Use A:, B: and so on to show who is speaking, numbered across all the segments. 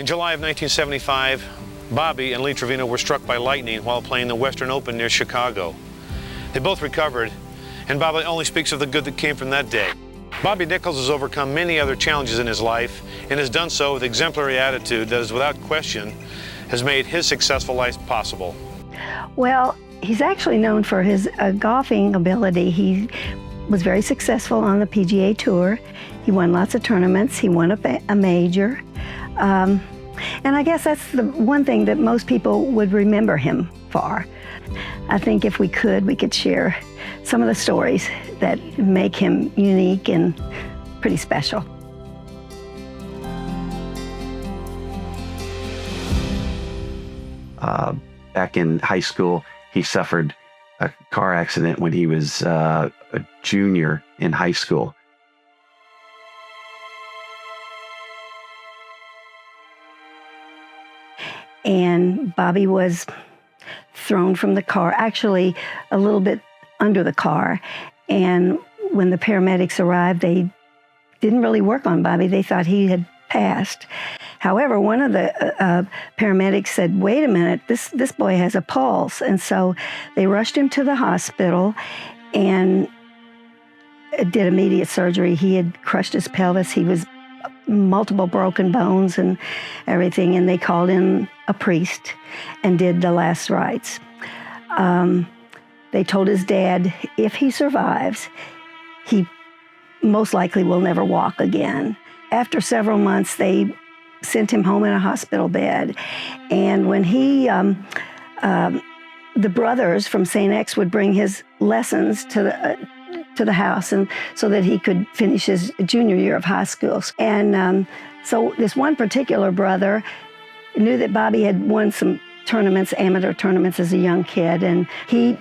A: In July of 1975, Bobby and Lee Trevino were struck by lightning while playing the Western Open near Chicago. They both recovered, and Bobby only speaks of the good that came from that day. Bobby Nichols has overcome many other challenges in his life and has done so with exemplary attitude that is without question has made his successful life possible.
B: Well, he's actually known for his golfing ability. He was very successful on the PGA Tour. He won lots of tournaments. He won a major. And I guess that's the one thing that most people would remember him for. I think if we could share some of the stories that make him unique and pretty special.
C: Back in high school, he suffered a car accident when he was a junior in high school.
B: And Bobby was thrown from the car, actually a little bit under the car. And when the paramedics arrived, they didn't really work on Bobby. They thought he had passed. However, one of the paramedics said, wait a minute, this boy has a pulse. And so they rushed him to the hospital and did immediate surgery. He had crushed his pelvis. He was multiple broken bones and everything, and they called in a priest and did the last rites. They told his dad, if he survives, he most likely will never walk again. After several months, they sent him home in a hospital bed, and when he, the brothers from St. X would bring his lessons to the house, and so that he could finish his junior year of high school. And so this one particular brother knew that Bobby had won some tournaments, amateur tournaments as a young kid, and he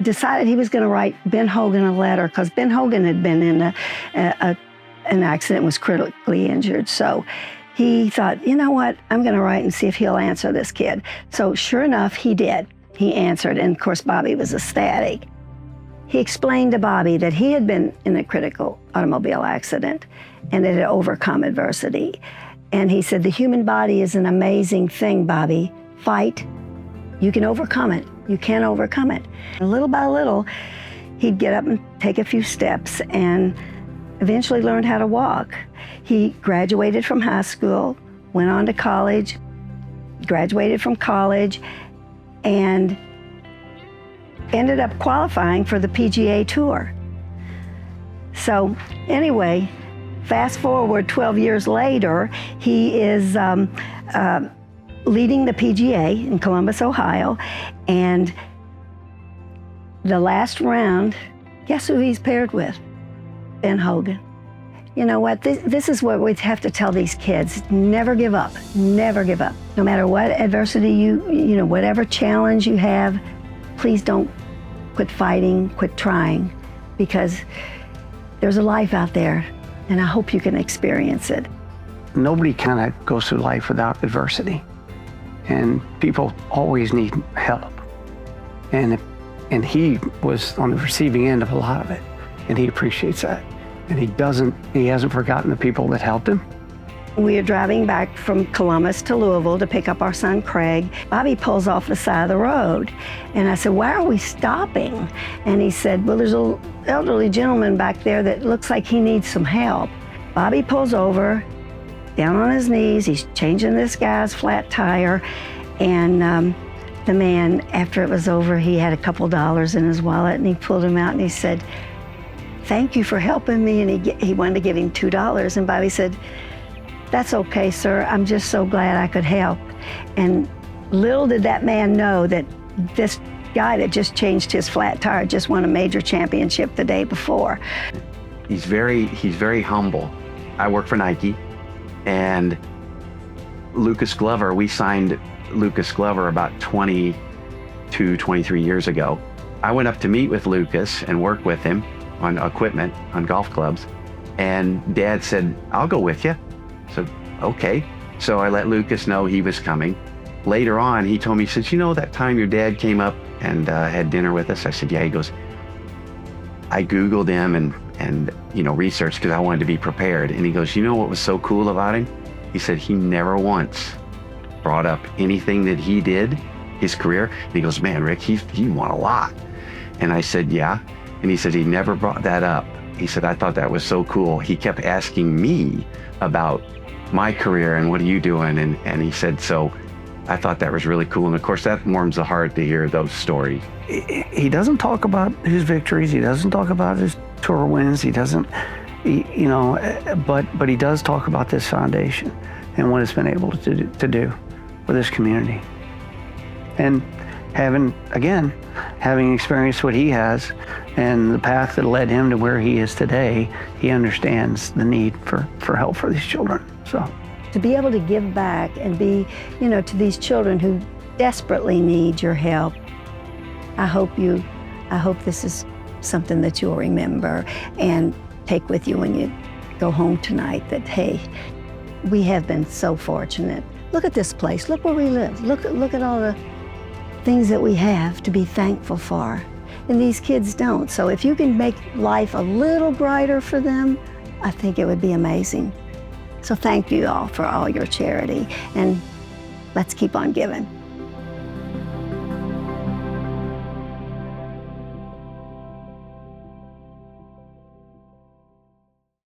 B: decided he was going to write Ben Hogan a letter, because Ben Hogan had been in an accident and was critically injured. So he thought, you know what, I'm going to write and see if he'll answer this kid. So sure enough, he did. He answered, and of course Bobby was ecstatic. He explained to Bobby that he had been in a critical automobile accident and that had overcome adversity. And he said, the human body is an amazing thing, Bobby. Fight, you can overcome it. You can overcome it. And little by little, he'd get up and take a few steps and eventually learned how to walk. He graduated from high school, went on to college, graduated from college, and ended up qualifying for the PGA Tour. So anyway, fast forward 12 years later, he is leading the PGA in Columbus, Ohio, and the last round, guess who he's paired with? Ben Hogan. You know what, this is what we have to tell these kids. Never give up, never give up. No matter what adversity you know, whatever challenge you have, please don't quit fighting, quit trying, because there's a life out there, and I hope you can experience it.
D: Nobody kind of goes through life without adversity, and people always need help. And he was on the receiving end of a lot of it, and he appreciates that. And he hasn't forgotten the people that helped him.
B: We are driving back from Columbus to Louisville to pick up our son, Craig. Bobby pulls off the side of the road. And I said, why are we stopping? And he said, well, there's an elderly gentleman back there that looks like he needs some help. Bobby pulls over, down on his knees. He's changing this guy's flat tire. And the man, after it was over, he had a couple dollars in his wallet, and he pulled them out and he said, thank you for helping me. And he wanted to give him $2. And Bobby said, that's okay, sir. I'm just so glad I could help. And little did that man know that this guy that just changed his flat tire just won a major championship the day before.
C: He's very humble. I work for Nike, and Lucas Glover, we signed Lucas Glover about 22, 23 years ago. I went up to meet with Lucas and work with him on equipment, on golf clubs, and Dad said, I'll go with you. So, okay. So I let Lucas know he was coming. Later on, he told me, he says, you know that time your dad came up and had dinner with us? I said, yeah. He goes, I Googled him and researched because I wanted to be prepared. And he goes, you know what was so cool about him? He said he never once brought up anything that he did, his career. And he goes, man, Rick, he won a lot. And I said, yeah. And he said he never brought that up. He said, I thought that was so cool. He kept asking me about my career and what are you doing? And he said, so I thought that was really cool. And of course, that warms the heart to hear those stories.
D: He doesn't talk about his victories. He doesn't talk about his tour wins. He doesn't, you know, but he does talk about this foundation and what it's been able to do for this community. And having experienced what he has and the path that led him to where he is today, he understands the need for help for these children. So
B: to be able to give back and be, you know, to these children who desperately need your help, I hope this is something that you'll remember and take with you when you go home tonight, that, hey, we have been so fortunate. Look at this place, look where we live, look at all the things that we have to be thankful for. And these kids don't. So if you can make life a little brighter for them, I think it would be amazing. So thank you all for all your charity, and let's keep on giving.